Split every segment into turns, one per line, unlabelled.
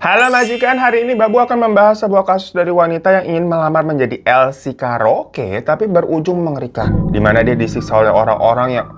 Halo majikan, hari ini Babu akan membahas sebuah kasus dari wanita yang ingin melamar menjadi LC karaoke tapi berujung mengerikan. Di mana dia disiksa oleh orang-orang yang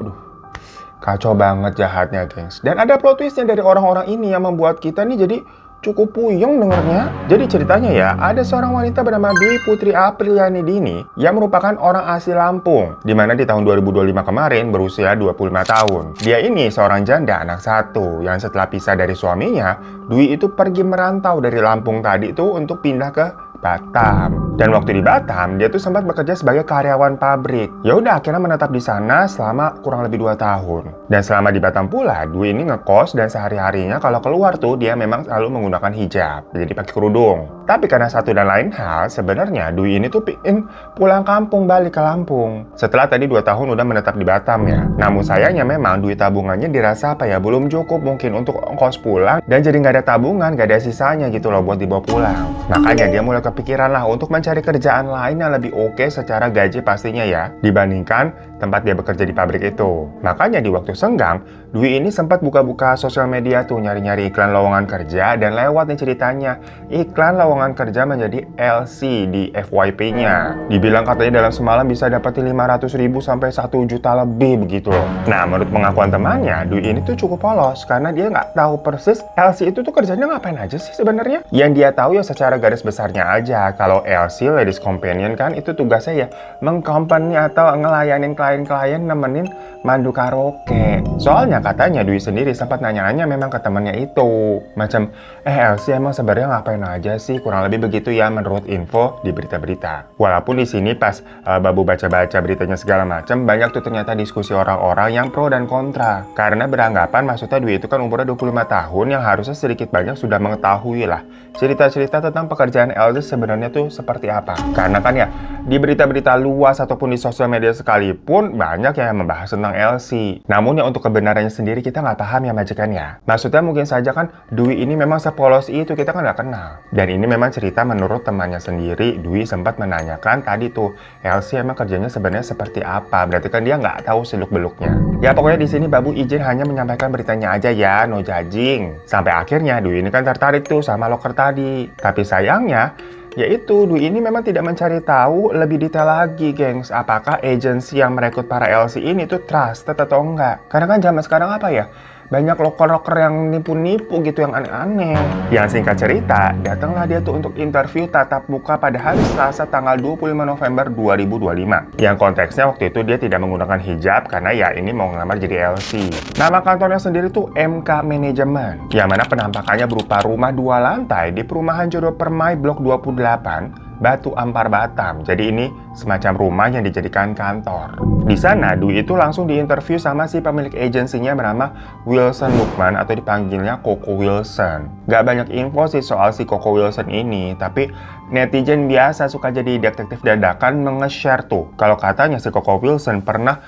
kacau banget jahatnya, gengs. Dan ada plot twistnya dari orang-orang ini yang membuat kita nih jadi cukup puyeng dengernya. Jadi ceritanya ya, ada seorang wanita bernama Dwi Putri Apriliani Dini yang merupakan orang asli Lampung, di mana di tahun 2025 kemarin berusia 25 tahun. Dia ini seorang janda anak satu yang setelah pisah dari suaminya, Dwi itu pergi merantau dari Lampung tadi itu untuk pindah ke Batam. Dan waktu di Batam, dia tuh sempat bekerja sebagai karyawan pabrik. Ya udah akhirnya menetap di sana selama kurang lebih 2 tahun. Dan selama di Batam pula, Dwi ini ngekos dan sehari-harinya kalau keluar tuh dia memang selalu menggunakan hijab, jadi pakai kerudung. Tapi karena satu dan lain hal, sebenarnya Dwi ini tuh pingin pulang kampung balik ke Lampung. Setelah tadi 2 tahun udah menetap di Batam ya. Namun sayangnya memang duit tabungannya dirasa belum cukup mungkin untuk ongkos pulang. Dan jadi nggak ada tabungan, nggak ada sisanya gitu loh buat dibawa pulang. Makanya dia mulai kepikiran lah untuk mencari kerjaan lain yang lebih oke secara gaji pastinya ya, dibandingkan tempat dia bekerja di pabrik itu. Makanya di waktu senggang, Dwi ini sempat buka-buka sosial media tuh nyari-nyari iklan lowongan kerja dan lewat nih ceritanya, iklan lowongan kerja menjadi LC di FYP-nya. Dibilang katanya dalam semalam bisa dapetin 500.000 sampai 1 juta lebih begitu loh. Nah, menurut pengakuan temannya, Dwi ini tuh cukup polos karena dia nggak tahu persis LC itu tuh kerjanya ngapain aja sih sebenarnya. Yang dia tahu ya secara garis besarnya aja, kalau LC, Ladies Companion kan itu tugasnya ya mengcompany atau ngelayanin klien-klien nemenin mandu karaoke. Soalnya katanya Dwi sendiri sempat nanya-nanya memang ke temennya itu. Macam, LC emang sebenarnya ngapain aja sih? Kurang lebih begitu ya menurut info di berita-berita. Walaupun di sini pas Babu baca-baca beritanya segala macam, banyak tuh ternyata diskusi orang-orang yang pro dan kontra. Karena beranggapan maksudnya Dwi itu kan umurnya 25 tahun yang harusnya sedikit banyak sudah mengetahui lah cerita-cerita tentang pekerjaan LC sebenarnya tuh seperti apa. Karena kan ya di berita-berita luas ataupun di sosial media sekalipun banyak yang membahas tentang LC. Namun ya untuk kebenarannya sendiri kita nggak paham ya majikan ya. Maksudnya mungkin saja kan Dwi ini memang sepolos itu, kita kan nggak kenal. Dan ini memang cerita menurut temannya sendiri. Dwi sempat menanyakan tadi tuh LC emang kerjanya sebenarnya seperti apa. Berarti kan dia nggak tahu seluk-beluknya. Ya pokoknya di sini Babu izin hanya menyampaikan beritanya aja ya, no judging. Sampai akhirnya Dwi ini kan tertarik tuh sama loker tadi. Tapi sayangnya yaitu Dwi ini memang tidak mencari tahu lebih detail lagi, gengs. Apakah agensi yang merekrut para LC ini tuh trusted atau enggak? Karena kan zaman sekarang apa ya? Banyak loker-loker yang nipu-nipu gitu, yang aneh-aneh. Yang singkat cerita, datanglah dia tuh untuk interview tatap muka pada hari Selasa tanggal 25 November 2025. Yang konteksnya waktu itu dia tidak menggunakan hijab karena ya ini mau ngelamar jadi LC. Nama kantornya sendiri tuh MK Management, yang mana penampakannya berupa rumah 2 lantai di perumahan Jodoh Permai Blok 28, Batu Ampar, Batam. Jadi ini semacam rumah yang dijadikan kantor. Di sana Dwi itu langsung diinterview sama si pemilik agensinya bernama Wilson Lukman atau dipanggilnya Koko Wilson. Gak banyak info sih soal si Koko Wilson ini, tapi netizen biasa suka jadi detektif dadakan nge-share tuh kalau katanya si Koko Wilson pernah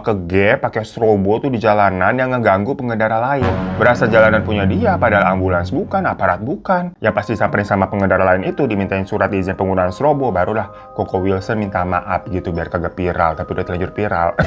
ke gap pakai strobo tuh di jalanan yang ngeganggu pengendara lain. Berasa jalanan punya dia padahal ambulans bukan, aparat bukan. Yang pasti samperin sama pengendara lain itu dimintain surat izin penggunaan strobo, barulah Koko Wilson minta maaf gitu biar kagak viral, tapi udah terlanjur viral.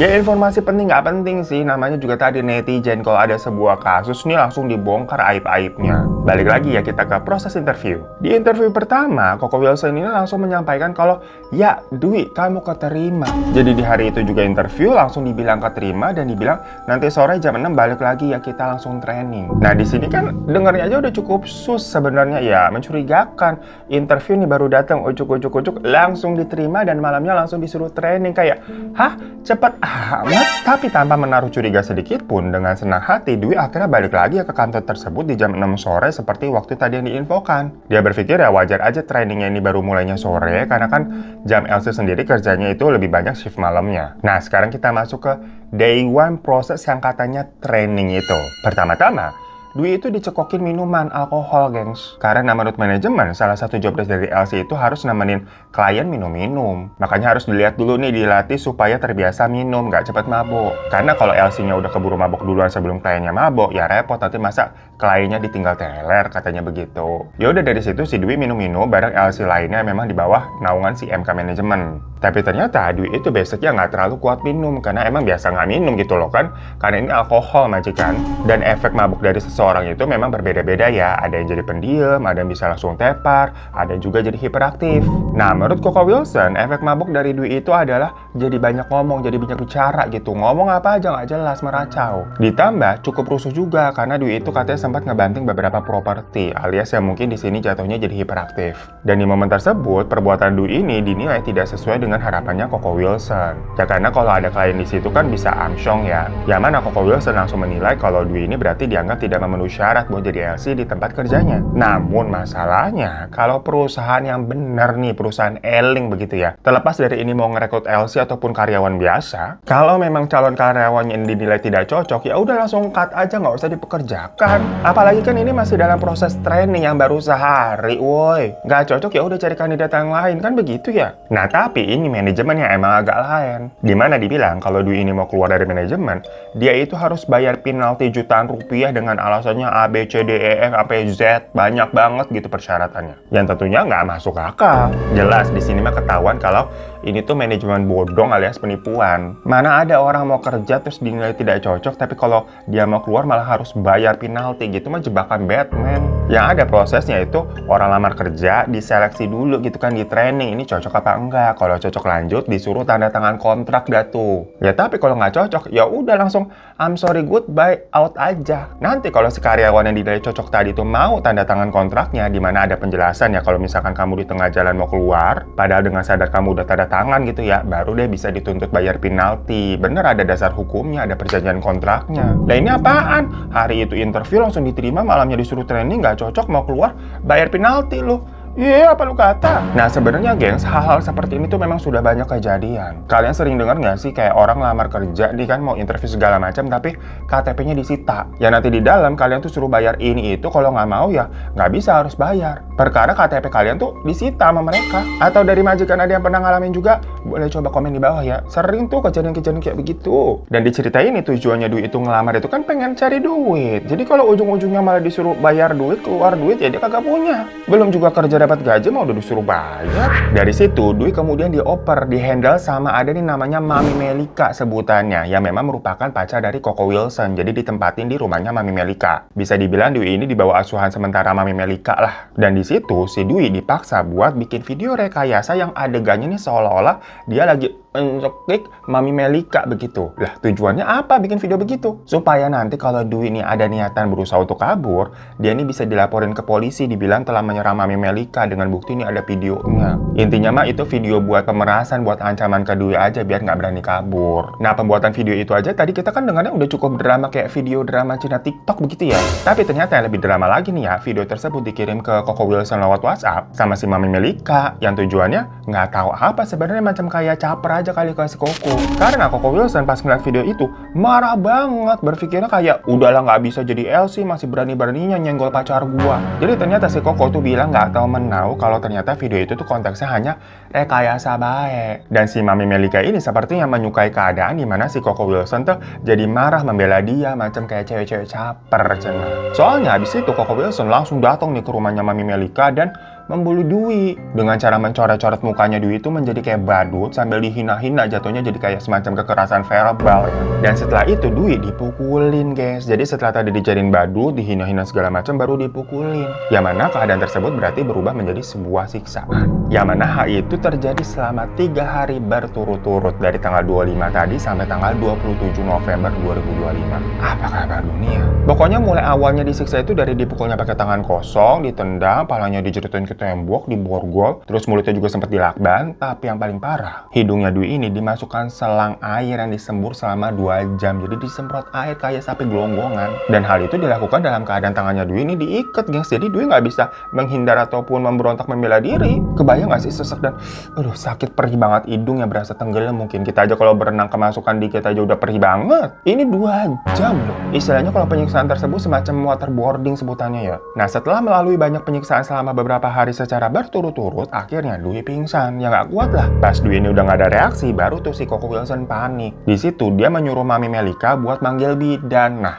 Ya informasi penting nggak penting sih, namanya juga tadi netizen. Kalau ada sebuah kasus nih langsung dibongkar aib-aibnya. Balik lagi ya kita ke proses interview. Di interview pertama, Koko Wilson ini langsung menyampaikan kalau ya Dwi kamu keterima. Jadi di hari itu juga interview langsung dibilang keterima dan dibilang nanti sore jam 6 balik lagi ya kita langsung training. Nah di sini kan dengarnya aja udah cukup sus sebenarnya ya, mencurigakan. Interview nih baru datang ujuk-ujuk langsung diterima dan malamnya langsung disuruh training. Kayak hah cepet amat. Tapi tanpa menaruh curiga sedikit pun, dengan senang hati Dwi akhirnya balik lagi ya ke kantor tersebut di jam 6 sore seperti waktu tadi yang diinfokan. Dia berpikir ya wajar aja trainingnya ini baru mulainya sore karena kan jam LC sendiri kerjanya itu lebih banyak shift malamnya. Nah sekarang kita masuk ke day one proses yang katanya training itu. Pertama-tama Dwi itu dicekokin minuman alkohol, gengs. Karena menurut manajemen, salah satu job desk dari LC itu harus nemenin klien minum-minum. Makanya harus dilihat dulu nih, dilatih supaya terbiasa minum, nggak cepat mabuk. Karena kalau LC-nya udah keburu mabuk duluan sebelum kliennya mabuk, ya repot nanti masa kliennya ditinggal teler, katanya begitu. Ya udah dari situ si Dwi minum-minum bareng LC lainnya memang di bawah naungan si MK Manajemen. Tapi ternyata Dwi itu basicnya nggak terlalu kuat minum, karena emang biasa nggak minum gitu loh kan. Karena ini alkohol majikan. Dan efek mabuk dari seseorang seseorang itu memang berbeda-beda ya. Ada yang jadi pendiam, ada yang bisa langsung tepar, ada yang juga jadi hiperaktif. Nah, menurut Coco Wilson, efek mabuk dari Dwi itu adalah jadi banyak ngomong, jadi banyak bicara gitu. Ngomong apa aja nggak jelas, meracau. Ditambah cukup rusuh juga karena Dwi itu katanya sempat ngebanting beberapa properti, alias yang mungkin di sini jatuhnya jadi hiperaktif. Dan di momen tersebut, perbuatan Dwi ini dinilai tidak sesuai dengan harapannya Coco Wilson. Ya karena kalau ada klien di situ kan bisa amsyong ya. Yang mana Coco Wilson langsung menilai kalau Dwi ini berarti dianggap tidak memenuhi syarat buat jadi LC di tempat kerjanya. Namun masalahnya, kalau perusahaan yang benar nih, perusahaan eling begitu ya, terlepas dari ini mau ngerekrut LC ataupun karyawan biasa, kalau memang calon karyawannya yang dinilai tidak cocok, ya udah langsung cut aja, nggak usah dipekerjakan. Apalagi kan ini masih dalam proses training yang baru sehari, woi. Nggak cocok ya udah cari kandidat yang lain, kan begitu ya. Nah tapi ini manajemennya emang agak lain. Dimana dibilang kalau Dwi ini mau keluar dari manajemen, dia itu harus bayar penalti jutaan rupiah dengan alasannya A, B, C, D, E, F, sampai Z, banyak banget gitu persyaratannya. Yang tentunya nggak masuk akal. Jelas di sini mah ketahuan kalau ini tuh manajemen bodong alias penipuan. Mana ada orang mau kerja terus dinilai tidak cocok, tapi kalau dia mau keluar malah harus bayar penalti gitu, mah jebakan Batman. Yang ada prosesnya itu orang lamar kerja diseleksi dulu gitu kan, di training ini cocok apa enggak. Kalau cocok lanjut disuruh tanda tangan kontrak dah tuh. Ya tapi kalau nggak cocok ya udah langsung I'm sorry goodbye, out aja. Nanti kalau si karyawan yang dinilai cocok tadi tuh mau tanda tangan kontraknya, di mana ada penjelasan ya kalau misalkan kamu di tengah jalan mau keluar, padahal dengan sadar kamu udah tanda tangan gitu ya, baru deh bisa dituntut bayar penalti. Bener ada dasar hukumnya, ada perjanjian kontraknya. Nah ini apaan? Hari itu interview langsung diterima, malamnya disuruh training, nggak cocok mau keluar, bayar penalti loh. Iya, apa lu kata? Nah sebenarnya gengs, hal-hal seperti ini tuh memang sudah banyak kejadian. Kalian sering dengar nggak sih kayak orang lamar kerja nih kan mau interview segala macam tapi KTP-nya disita. Ya nanti di dalam kalian tuh suruh bayar ini itu, kalau nggak mau ya nggak bisa, harus bayar. Perkara KTP kalian tuh disita sama mereka. Atau dari majikan ada yang pernah ngalamin juga? Boleh coba komen di bawah ya. Sering tuh kejadian-kejadian kayak begitu. Dan diceritain ini tujuannya Dwi itu ngelamar itu kan pengen cari duit. Jadi kalau ujung-ujungnya malah disuruh bayar duit, keluar duit, ya dia kagak punya. Belum juga kerja dapat gaji mau udah disuruh bayar. Dari situ Dwi kemudian dioper, dihandle sama ada nih namanya Mami Melika sebutannya, yang memang merupakan pacar dari Coco Wilson. Jadi ditempatin di rumahnya Mami Melika. Bisa dibilang Dwi ini dibawa asuhan sementara Mami Melika lah. Dan di situ si Dwi dipaksa buat bikin video rekayasa yang adegannya nih seolah-olah dia lagi mencekik Mami Melika begitu. Lah tujuannya apa bikin video begitu? Supaya nanti kalau Dwi ini ada niatan berusaha untuk kabur, dia ini bisa dilaporin ke polisi, dibilang telah menyerang Mami Melika dengan bukti ini ada videonya. Intinya mah itu video buat pemerasan, buat ancaman ke Dwi aja biar nggak berani kabur. Nah pembuatan video itu aja tadi kita kan dengarnya udah cukup drama kayak video drama Cina TikTok begitu ya. Tapi ternyata yang lebih drama lagi nih ya, video tersebut dikirim ke Coco Wilson lewat WhatsApp sama si Mami Melika, yang tujuannya nggak tahu apa sebenarnya, macam kayak caper aja kali kasih Coco. Karena Coco Wilson pas ngeliat video itu marah banget, berpikirnya kayak udahlah nggak bisa jadi LC masih berani-beraninya nyenggol pacar gua. Jadi ternyata si Coco tuh bilang nggak tahu menau kalau ternyata video itu tuh konteksnya hanya rekayasa baik. Dan si Mami Melika ini sepertinya menyukai keadaan di mana si Coco Wilson tuh jadi marah membela dia macam kayak cewek-cewek caper cenah. Soalnya habis itu Coco Wilson langsung datang nih ke rumahnya Mami Melika dan membuli Dwi dengan cara mencoret-coret mukanya Dwi itu menjadi kayak badut sambil dihina-hina, jatuhnya jadi kayak semacam kekerasan verbal ya. Dan setelah itu Dwi dipukulin guys. Jadi setelah tadi dijadiin badut, dihina-hina segala macam, baru dipukulin. Yang mana keadaan tersebut berarti berubah menjadi sebuah siksaan. Yang mana hal itu terjadi selama 3 hari berturut-turut dari tanggal 25 tadi sampai tanggal 27 November 2025. Apa kabar dunia? Pokoknya mulai awalnya disiksa itu dari dipukulnya pakai tangan kosong, ditendang, palanya dijerutin ke tembok, diborgol, terus mulutnya juga sempat dilakban. Tapi yang paling parah, hidungnya Dwi ini dimasukkan selang air yang disembur selama 2 jam. Jadi disemprot air kayak sapi gelonggongan. Dan hal itu dilakukan dalam keadaan tangannya Dwi ini diikat gengs. Jadi Dwi nggak bisa menghindar ataupun memberontak membela diri. Kebayang nggak sih sesek dan sakit perih banget, hidungnya berasa tenggelam. Mungkin kita aja kalau berenang kemasukan dikit aja udah perih banget. Ini 2 jam loh. Istilahnya kalau penyiksaan tersebut semacam waterboarding sebutannya ya. Nah setelah melalui banyak penyiksaan selama beberapa hari secara berturut-turut, akhirnya Dwi pingsan. Ya nggak kuat lah. Pas Dwi ini udah nggak ada reaksi, baru tuh si Coco Wilson panik. Di situ dia menyuruh Mami Melika buat manggil bidan. Nah,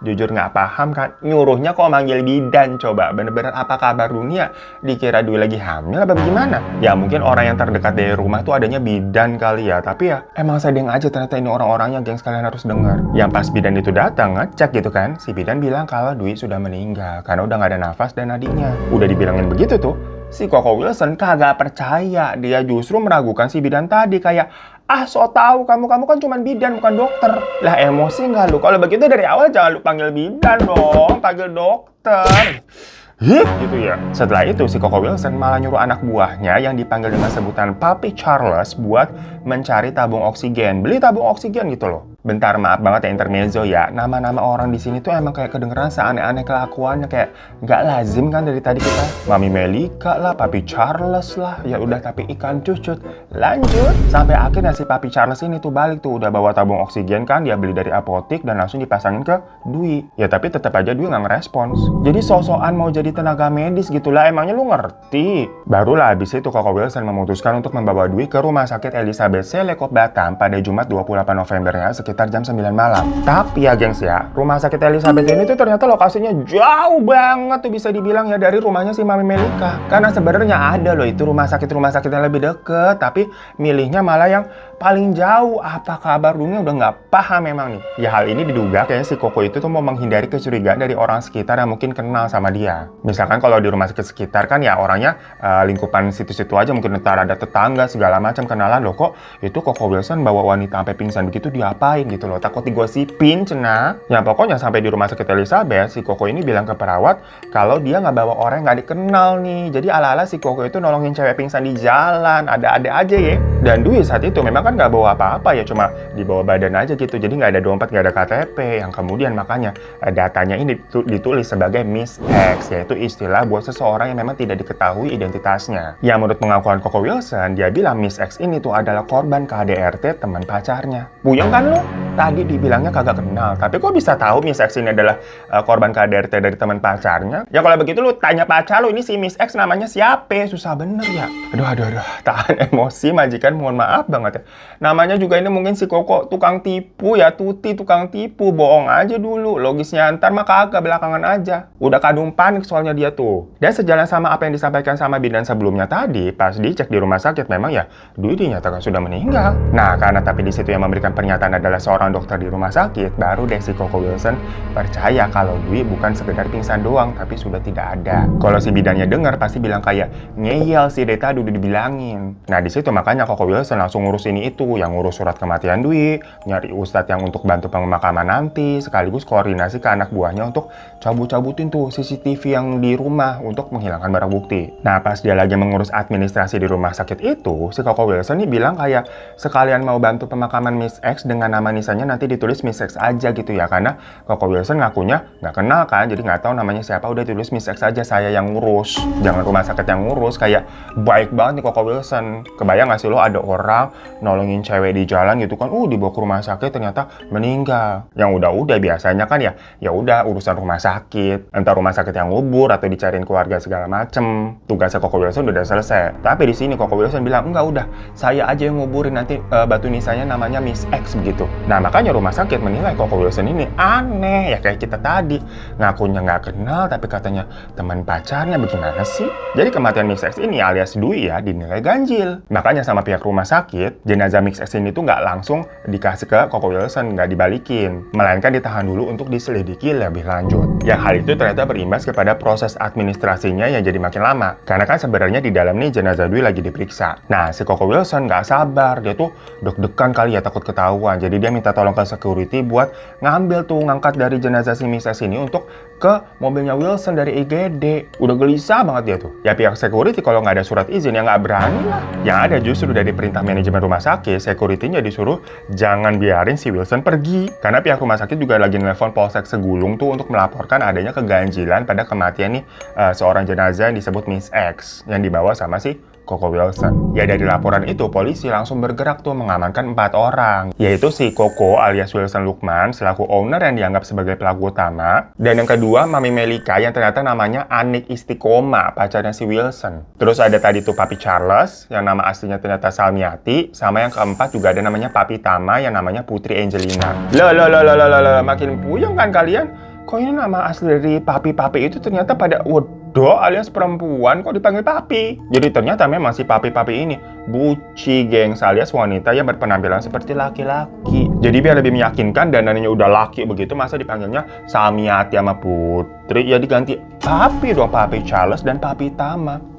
Jujur nggak paham kan, nyuruhnya kok manggil bidan coba. Bener-bener apa kabar dunia? Dikira Dwi lagi hamil apa gimana? Ya mungkin orang yang terdekat dari rumah tuh adanya bidan kali ya. Tapi ya emang sedeng aja ternyata ini orang-orangnya, geng, sekalian harus dengar. Yang pas bidan itu datang ngecek gitu kan, si bidan bilang kalau Dwi sudah meninggal karena udah nggak ada nafas dan nadinya. Udah dibilangin begitu tuh, si Koko Wilson kagak percaya. Dia justru meragukan si bidan tadi kayak, so tahu kamu kan cuma bidan bukan dokter. Lah emosi nggak lu? Kalau begitu dari awal jangan lu panggil bidan dong, panggil dokter. Gitu ya. Setelah itu si Koko Wilson malah nyuruh anak buahnya yang dipanggil dengan sebutan Papi Charles buat mencari tabung oksigen. Beli tabung oksigen gitu loh. Bentar, maaf banget ya intermezzo ya. Nama-nama orang di sini tuh emang kayak kedengeran seaneh-aneh kelakuannya, kayak nggak lazim kan dari tadi kita. Mami Melika lah, Papi Charles lah. Ya udah, tapi ikan cucut. Lanjut. Sampai akhirnya si Papi Charles ini tuh balik tuh udah bawa tabung oksigen kan, dia beli dari apotik dan langsung dipasangin ke Dwi. Ya tapi tetap aja Dwi nggak ngerespons. Jadi sok-sokan mau jadi tenaga medis gitulah, emangnya lu ngerti? Barulah habis itu Koko Wilson memutuskan untuk membawa Dwi ke Rumah Sakit Elizabeth Selekop Batam pada Jumat 28 Novembernya sekitar jam 9 malam. Tapi ya gengs ya, Rumah Sakit Elizabeth ini tuh ternyata lokasinya jauh banget tuh, bisa dibilang ya, dari rumahnya si Mami Melika. Karena sebenarnya ada loh itu rumah sakit yang lebih deket, tapi milihnya malah yang paling jauh. Apa kabar dunia, udah nggak paham memang nih. Ya hal ini diduga kayaknya si Koko itu tuh mau menghindari kecurigaan dari orang sekitar yang mungkin kenal sama dia. Misalkan kalau di rumah sakit sekitar kan ya orangnya lingkupan situ-situ aja, mungkin ntar ada tetangga segala macam kenalan. Loh kok itu Koko Wilson bawa wanita sampai pingsan begitu, diapain gitu loh, takut digosipin cenah. Ya pokoknya sampai di Rumah Sakit Elizabeth, si Koko ini bilang ke perawat kalau dia nggak bawa orang yang nggak dikenal nih. Jadi ala-ala si Koko itu nolongin cewek pingsan di jalan, ada-ada aja ya. Dan Dwi saat itu memang kan nggak bawa apa-apa ya, cuma dibawa badan aja gitu, jadi nggak ada dompet, nggak ada KTP, yang kemudian makanya datanya ini ditulis sebagai Miss X, yaitu istilah buat seseorang yang memang tidak diketahui identitasnya. Ya menurut pengakuan Koko Wilson, dia bilang Miss X ini tuh adalah korban KDRT teman pacarnya. Buyeng kan lu? Tadi dibilangnya kagak kenal, tapi kok bisa tahu Miss X ini adalah korban KDRT dari teman pacarnya? Ya kalau begitu lu tanya pacar lu, ini si Miss X namanya siapa? Susah bener ya. Aduh, tahan emosi majikan, mohon maaf banget ya. Namanya juga ini mungkin si Koko tukang tipu ya, Tuti tukang tipu, bohong aja dulu. Logisnya ntar mah kagak, belakangan aja. Udah kadung panik soalnya dia tuh. Dan sejalan sama apa yang disampaikan sama bidan sebelumnya tadi, pas dicek di rumah sakit memang ya Dwi dinyatakan sudah meninggal. Nah karena tapi di situ yang memberikan pernyataan adalah seorang dokter di rumah sakit, baru deh si Koko Wilson percaya kalau Dwi bukan sekedar pingsan doang, tapi sudah tidak ada. Kalau si bidannya dengar pasti bilang kayak ngeyel sih, dari tadi udah dibilangin. Nah di situ makanya Koko Wilson langsung ngurus ini itu, yang ngurus surat kematian Dwi, nyari ustadz yang untuk bantu pemakaman nanti, sekaligus koordinasi ke anak buahnya untuk cabut-cabutin tuh CCTV yang di rumah untuk menghilangkan barang bukti. Nah pas dia lagi mengurus administrasi di rumah sakit itu, si Koko Wilson nih bilang kayak sekalian mau bantu pemakaman Miss X dengan nama nisannya nanti ditulis Miss X aja gitu ya, karena Koko Wilson ngakunya nggak kenal kan, jadi nggak tahu namanya siapa, udah tulis Miss X aja, saya yang ngurus, jangan rumah sakit yang ngurus. Kayak baik banget nih Koko Wilson. Kebayang nggak sih lo ada orang nolongin cewek di jalan gitu kan, dibawa ke rumah sakit ternyata meninggal. Yang udah biasanya kan ya udah urusan rumah sakit, entah rumah sakit yang ngubur atau dicariin keluarga segala macem. Tugasnya Koko Wilson udah selesai. Tapi di sini Koko Wilson bilang enggak, udah saya aja yang nguburin, nanti batu nisannya namanya Miss X begitu. Nah makanya rumah sakit menilai Koko Wilson ini aneh ya, kayak kita tadi ngakunya nggak kenal tapi katanya teman pacarnya, bagaimana sih? Jadi kematian Miss X ini alias Dwi ya dinilai ganjil. Makanya sama pihak rumah sakit, jenazah Miss X ini tuh nggak langsung dikasih ke Koko Wilson, nggak dibalikin, melainkan ditahan dulu untuk diselidiki lebih lanjut. Yang hal itu ternyata berimbas kepada proses administrasinya yang jadi makin lama. Karena kan sebenarnya di dalam nih jenazah Dwi lagi diperiksa. Nah si Koko Wilson nggak sabar, dia tuh deg-degan kali ya, takut ketahuan. Jadi dia minta tolong ke security buat ngambil tuh, ngangkat dari jenazah si Miss X ini untuk ke mobilnya Wilson dari IGD. Udah gelisah banget dia tuh. Ya pihak security kalau nggak ada surat izin ya nggak berani lah. Yang ada justru dari perintah manajemen rumah sakit, security-nya disuruh jangan biarin si Wilson pergi. Karena pihak rumah sakit juga lagi nelpon Polsek Segulung tuh untuk melaporkan adanya keganjilan pada kematian nih seorang jenazah yang disebut Miss X yang dibawa sama si Koko Wilson. Ya dari laporan itu polisi langsung bergerak tuh mengamankan 4 orang, yaitu si Koko alias Wilson Lukman selaku owner yang dianggap sebagai pelaku utama, dan yang kedua Mami Melika yang ternyata namanya Anik Istiqomah, pacarnya si Wilson. Terus ada tadi tuh Papi Charles yang nama aslinya ternyata Salmiati, sama yang keempat juga ada namanya Papi Tama yang namanya Putri Angelina. Loh, makin puyeng kan kalian? kok ini nama asli dari papi-papi itu ternyata pada Wedo alias perempuan kok dipanggil papi. Jadi ternyata memang si papi-papi ini buci, gengs, alias wanita yang berpenampilan seperti laki-laki. Jadi biar lebih meyakinkan dan dananya udah laki begitu, masa dipanggilnya Samiati sama Putri, ya diganti papi dong, Papi Charles dan Papi Tama.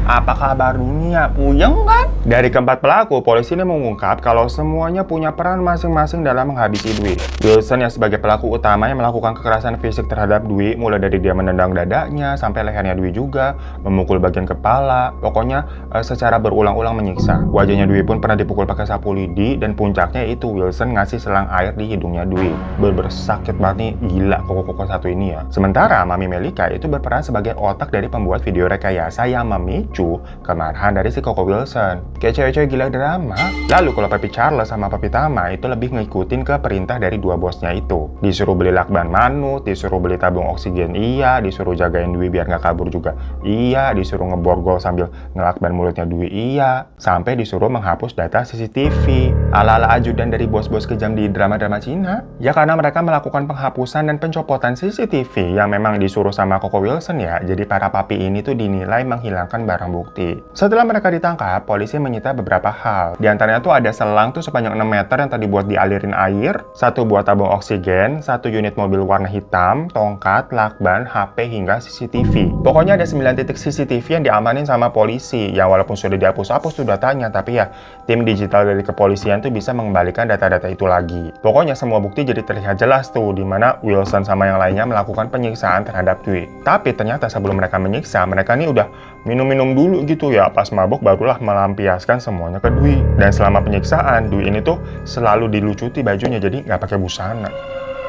Apa kabar dunia? Puyeng kan? Dari keempat pelaku, polisi ini mengungkap kalau semuanya punya peran masing-masing dalam menghabisi Dwi. Wilson yang sebagai pelaku utama yang melakukan kekerasan fisik terhadap Dwi, mulai dari dia menendang dadanya sampai lehernya Dwi juga, memukul bagian kepala, pokoknya secara berulang-ulang menyiksa. Wajahnya Dwi pun pernah dipukul pakai sapu lidi, dan puncaknya itu Wilson ngasih selang air di hidungnya Dwi. Bener-bener sakit banget nih, gila koko-koko satu ini ya. Sementara Mami Melika itu berperan sebagai otak dari pembuat video rekayasa yang memicu kemarahan dari si Koko Wilson. Kayak cewek-cewek gila drama. Lalu kalau Papi Charles sama Papi Tama itu lebih ngikutin ke perintah dari dua bosnya itu. Disuruh beli lakban manut, disuruh beli tabung oksigen iya, disuruh jagain Dwi biar nggak kabur juga iya, disuruh ngeborgol sambil ngelakban mulutnya Dwi iya, sampai disuruh menghapus data CCTV. Ala-ala ajudan dari bos-bos kejam di drama-drama Cina. Ya karena mereka melakukan penghapusan dan pencopotan CCTV yang memang disuruh sama Koko Wilson ya, jadi para papi ini tuh dinilai menghilangkan barang bukti. Setelah mereka ditangkap, polisi menyita beberapa hal. Di antaranya tuh ada selang tuh sepanjang 6 meter yang tadi buat dialirin air, satu buah tabung oksigen, satu unit mobil warna hitam, tongkat, lakban, HP, hingga CCTV. Pokoknya ada 9 titik CCTV yang diamanin sama polisi. Ya walaupun sudah dihapus-hapus tuh datanya, tapi ya tim digital dari kepolisian tuh bisa mengembalikan data-data itu lagi. Pokoknya semua bukti jadi terlihat jelas tuh di mana Wilson sama yang lainnya melakukan penyiksaan terhadap Dwi. Tapi ternyata sebelum mereka menyiksa, mereka nih udah minum-minum dulu gitu ya, pas mabok barulah melampiaskan semuanya ke Dwi. Dan selama penyiksaan, Dwi ini tuh selalu dilucuti bajunya, jadi nggak pakai busana.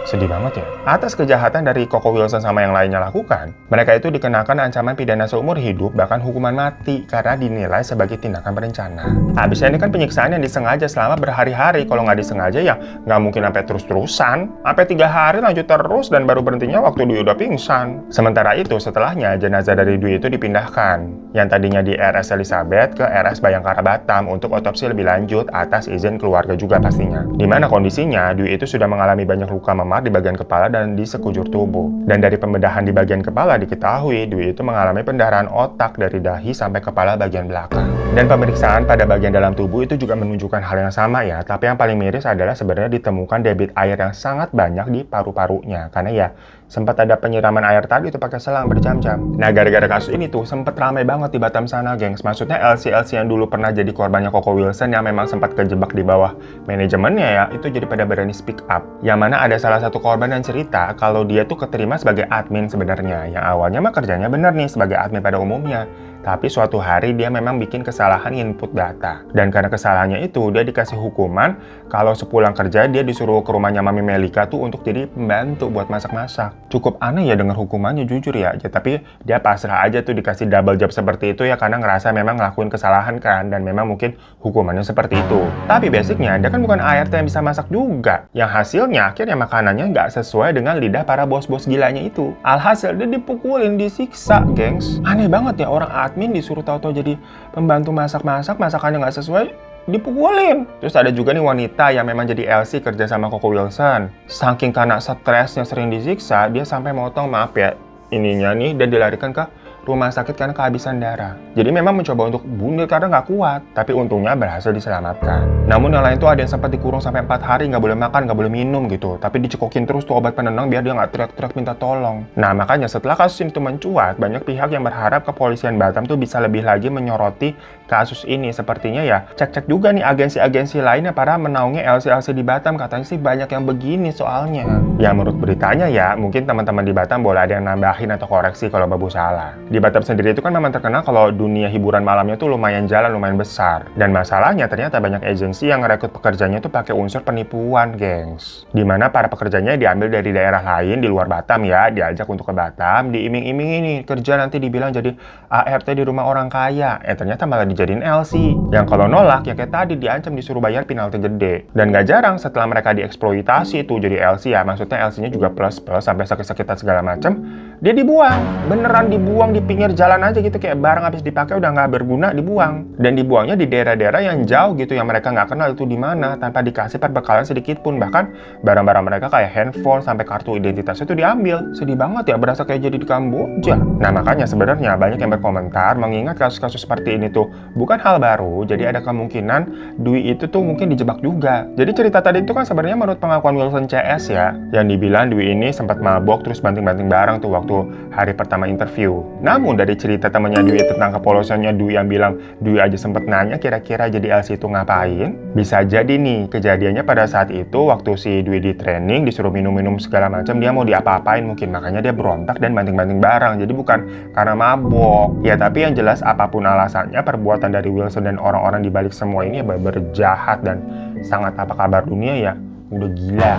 Sedih banget ya. Atas kejahatan dari Koko Wilson sama yang lainnya lakukan, mereka itu dikenakan ancaman pidana seumur hidup bahkan hukuman mati karena dinilai sebagai tindakan berencana. Habisnya ini kan penyiksaan yang disengaja selama berhari-hari. Kalau nggak disengaja ya nggak mungkin sampai terus-terusan. Sampai 3 hari lanjut terus dan baru berhentinya waktu Dwi udah pingsan. Sementara itu setelahnya jenazah dari Dwi itu dipindahkan. Yang tadinya di RS Elizabeth ke RS Bayangkara Batam untuk otopsi lebih lanjut atas izin keluarga juga pastinya. Dimana kondisinya Dwi itu sudah mengalami banyak luka memar di bagian kepala dan di sekujur tubuh. Dan dari pembedahan di bagian kepala diketahui Dwi itu mengalami pendarahan otak dari dahi sampai kepala bagian belakang. Dan pemeriksaan pada bagian dalam tubuh itu juga menunjukkan hal yang sama ya, tapi yang paling miris adalah sebenarnya ditemukan debit air yang sangat banyak di paru-parunya, karena ya sempat ada penyiraman air tadi itu pakai selang berjam-jam. Nah gara-gara kasus ini tuh sempet ramai banget di Batam sana gengs. Maksudnya LC-LC yang dulu pernah jadi korbannya Koko Wilson yang memang sempat kejebak di bawah manajemennya ya, itu jadi pada berani speak up. Yang mana ada salah satu korban yang cerita kalau dia tuh keterima sebagai admin sebenarnya. Yang awalnya mah kerjanya bener nih sebagai admin pada umumnya. Tapi suatu hari dia memang bikin kesalahan input data. Dan karena kesalahannya itu, dia dikasih hukuman kalau sepulang kerja dia disuruh ke rumahnya Mami Melika tuh untuk jadi pembantu buat masak-masak. Cukup aneh ya dengar hukumannya jujur ya. Tapi dia pasrah aja tuh dikasih double job seperti itu ya karena ngerasa memang ngelakuin kesalahan kan. Dan memang mungkin hukumannya seperti itu. Tapi basicnya dia kan bukan ART yang bisa masak juga. Yang hasilnya akhirnya makanannya nggak sesuai dengan lidah para bos-bos gilanya itu. Alhasil dia dipukulin, disiksa gengs. Aneh banget ya orang admin disuruh tahu-tahu jadi pembantu masak-masak, masakannya nggak sesuai, dipukulin. Terus ada juga nih wanita yang memang jadi LC kerja sama Koko Wilson. Saking karena stresnya sering disiksa, dia sampai motong maaf ya ininya nih dan dilarikan ke rumah sakit karena kehabisan darah. Jadi memang mencoba untuk bunuh karena nggak kuat, tapi untungnya berhasil diselamatkan. Namun yang lain tuh ada yang sempat dikurung sampai 4 hari, nggak boleh makan, nggak boleh minum gitu. Tapi dicekokin terus tuh obat penenang biar dia nggak teriak-teriak minta tolong. Nah makanya setelah kasus ini tuh mencuat, banyak pihak yang berharap kepolisian Batam tuh bisa lebih lagi menyoroti kasus ini. Sepertinya ya cek-cek juga nih agensi-agensi lainnya para menaungi LC-LC di Batam. Katanya sih banyak yang begini soalnya. Ya menurut beritanya ya, mungkin teman-teman di Batam boleh ada yang nambahin atau koreksi kalau Babu salah. Di Batam sendiri itu kan memang terkenal kalau dunia hiburan malamnya tuh lumayan jalan, lumayan besar. Dan masalahnya ternyata banyak agensi yang ngerekrut pekerjanya tuh pakai unsur penipuan, gengs. Dimana para pekerjanya diambil dari daerah lain di luar Batam ya, diajak untuk ke Batam, diiming-iming ini kerja nanti dibilang jadi ART di rumah orang kaya. Ternyata malah dijadiin LC. Yang kalau nolak ya kayak tadi diancam disuruh bayar penalti gede. Dan gak jarang setelah mereka dieksploitasi tuh jadi LC ya, maksudnya LC-nya juga plus sampai sakit-sakitan segala macam. dia dibuang. Beneran dibuang di pinggir jalan aja gitu, kayak barang habis dipakai udah nggak berguna dibuang. Dan dibuangnya di daerah-daerah yang jauh gitu, yang mereka nggak kenal itu di mana, tanpa dikasih perbekalan sedikit pun. Bahkan barang-barang mereka kayak handphone sampai kartu identitas itu diambil. Sedih banget ya, berasa kayak jadi di Kamboja. Nah makanya sebenarnya banyak yang berkomentar mengingat kasus-kasus seperti ini tuh bukan hal baru, jadi ada kemungkinan Dwi itu tuh mungkin dijebak juga. Jadi cerita tadi itu kan sebenarnya menurut pengakuan Wilson CS ya, yang dibilang Dwi ini sempat mabok terus banting-banting barang tuh waktu hari pertama interview. Namun dari cerita temannya Dwi tentang kepolosannya Dwi yang bilang Dwi aja sempat nanya kira-kira jadi LC itu ngapain, bisa jadi nih kejadiannya pada saat itu waktu si Dwi di training disuruh minum-minum segala macam, dia mau diapa-apain mungkin, makanya dia berontak dan banting-banting barang. Jadi bukan karena mabok ya, tapi yang jelas apapun alasannya, perbuatan dari Wilson dan orang-orang di balik semua ini benar-benar jahat dan sangat apa kabar dunia ya, udah gila.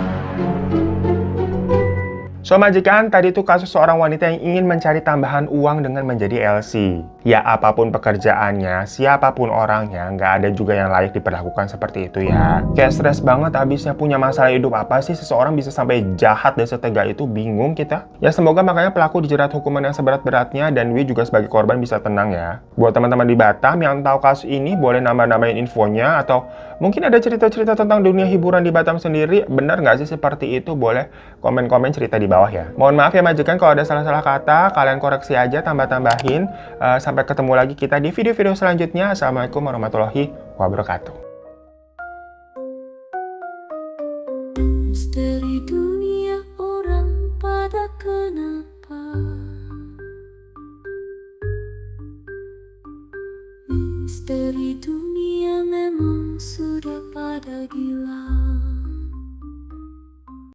So majikan, tadi itu kasus seorang wanita yang ingin mencari tambahan uang dengan menjadi LC. Ya apapun pekerjaannya, siapapun orangnya, nggak ada juga yang layak diperlakukan seperti itu ya. Kayak stres banget abisnya, punya masalah hidup apa sih seseorang bisa sampai jahat dan setega itu, bingung kita. Ya semoga makanya pelaku dijerat hukuman yang seberat-beratnya dan Dwi juga sebagai korban bisa tenang ya. Buat teman-teman di Batam yang tahu kasus ini, boleh nambah-nambahin infonya, atau mungkin ada cerita-cerita tentang dunia hiburan di Batam sendiri, benar nggak sih seperti itu? Boleh komen-komen cerita di bawah ya. Mohon maaf ya majikan kalau ada salah-salah kata, kalian koreksi aja, tambah-tambahin. Sampai ketemu lagi kita di video-video selanjutnya. Assalamualaikum warahmatullahi wabarakatuh.